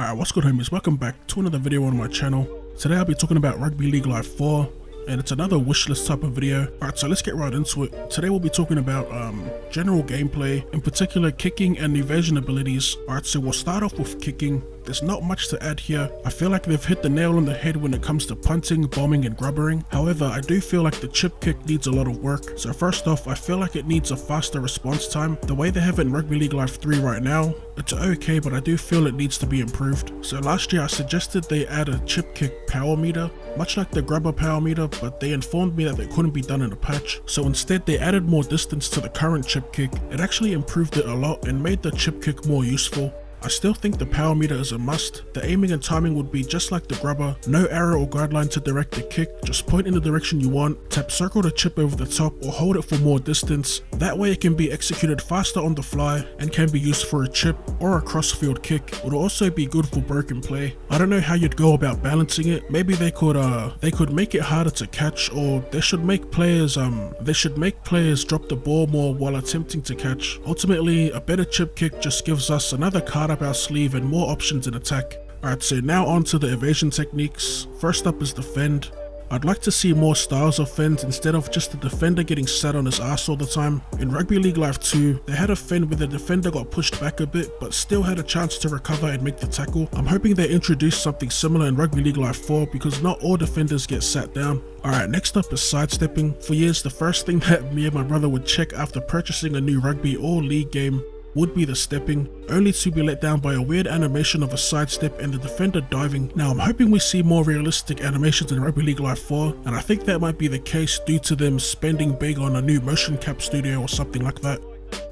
Alright, what's good homies, welcome back to another video on my channel. Today I'll be talking about Rugby League Live 4, and it's another wishlist type of video. Alright, so let's get right into it. Today we'll be talking about general gameplay, in particular kicking and evasion abilities. Alright, so we'll start off with kicking. There's not much to add here. I feel like they've hit the nail on the head when it comes to punting, bombing and grubbering. However, I do feel like the chip kick needs a lot of work. So first off, I feel like it needs a faster response time. The way they have it in Rugby League Live 3 right now, it's okay, but I do feel it needs to be improved. So last year I suggested they add a chip kick power meter, much like the grubber power meter, but they informed me that it couldn't be done in a patch. So instead they added more distance to the current chip kick. It actually improved it a lot and made the chip kick more useful. I still think the power meter is a must. The aiming and timing would be just like the grubber, no arrow or guideline to direct the kick, just point in the direction you want, tap circle the chip over the top or hold it for more distance. That way it can be executed faster on the fly and can be used for a chip or a crossfield kick. It would also be good for broken play. I don't know how you'd go about balancing it. Maybe they could make it harder to catch, or they should make players drop the ball more while attempting to catch. Ultimately, a better chip kick just gives us another card up our sleeve and more options in attack. Alright, so now on to the evasion techniques. First up is the fend. I'd like to see more styles of fend instead of just the defender getting sat on his ass all the time. In Rugby League Live 2, they had a fend where the defender got pushed back a bit but still had a chance to recover and make the tackle. I'm hoping they introduce something similar in Rugby League Live 4 because not all defenders get sat down. Alright, next up is sidestepping. For years, the first thing that me and my brother would check after purchasing a new rugby or league game would be the stepping, only to be let down by a weird animation of a sidestep and the defender diving. Now I'm hoping we see more realistic animations in Rugby League Live 4, and I think that might be the case due to them spending big on a new motion cap studio or something like that.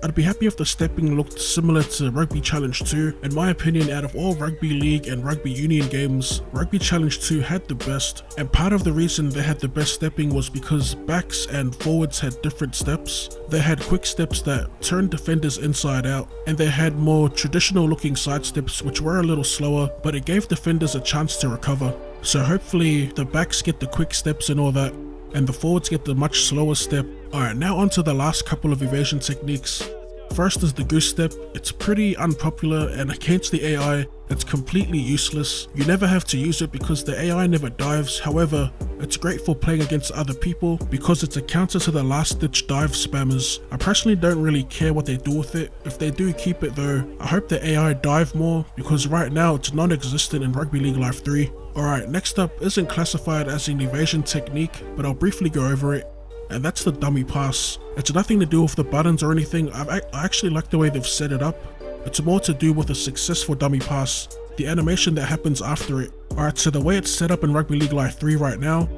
I'd be happy if the stepping looked similar to Rugby Challenge 2. In my opinion, out of all Rugby League and Rugby Union games, Rugby Challenge 2 had the best, and part of the reason they had the best stepping was because backs and forwards had different steps. They had quick steps that turned defenders inside out, and they had more traditional looking side steps which were a little slower, but it gave defenders a chance to recover. So hopefully the backs get the quick steps and all that, and the forwards get the much slower step. Alright, now on to the last couple of evasion techniques. First is the goose step. It's pretty unpopular, and against the AI, it's completely useless. You never have to use it because the AI never dives. However, it's great for playing against other people because it's a counter to the last ditch dive spammers. I personally don't really care what they do with it. If they do keep it though, I hope the AI dive more because right now it's non-existent in Rugby League Live 3. Alright, next up isn't classified as an evasion technique, but I'll briefly go over it. And that's the dummy pass. It's nothing to do with the buttons or anything. I actually like the way they've set it up. It's more to do with a successful dummy pass, the animation that happens after it. Alright, so the way it's set up in Rugby League Live 3 right now,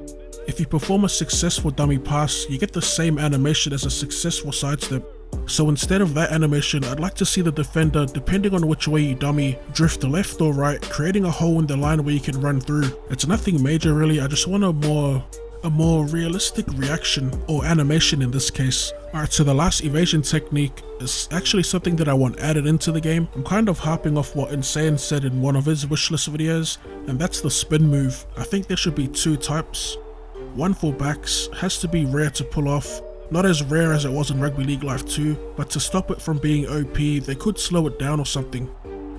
if you perform a successful dummy pass, you get the same animation as a successful sidestep. So instead of that animation, I'd like to see the defender, depending on which way you dummy, drift left or right, creating a hole in the line where you can run through. It's nothing major really, I just want a more realistic reaction, or animation in this case. Alright, so the last evasion technique is actually something that I want added into the game. I'm kind of harping off what Insane said in one of his wishlist videos, and that's the spin move. I think there should be two types. One for backs, has to be rare to pull off. Not as rare as it was in Rugby League Live 2, but to stop it from being OP, they could slow it down or something.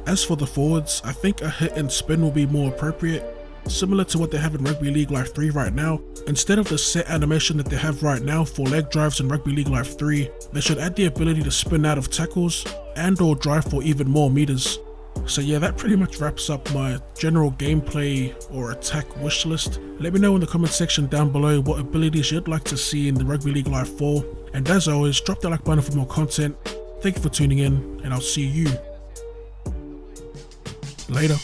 As for the forwards, I think a hit and spin will be more appropriate. Similar to what they have in Rugby League Live 3 right now. Instead of the set animation that they have right now for leg drives in Rugby League Live 3, they should add the ability to spin out of tackles and or drive for even more meters. So yeah, that pretty much wraps up my general gameplay or attack wishlist. Let me know in the comment section down below what abilities you'd like to see in the Rugby League Live 4. And as always, drop the like button for more content. Thank you for tuning in, and I'll see you later.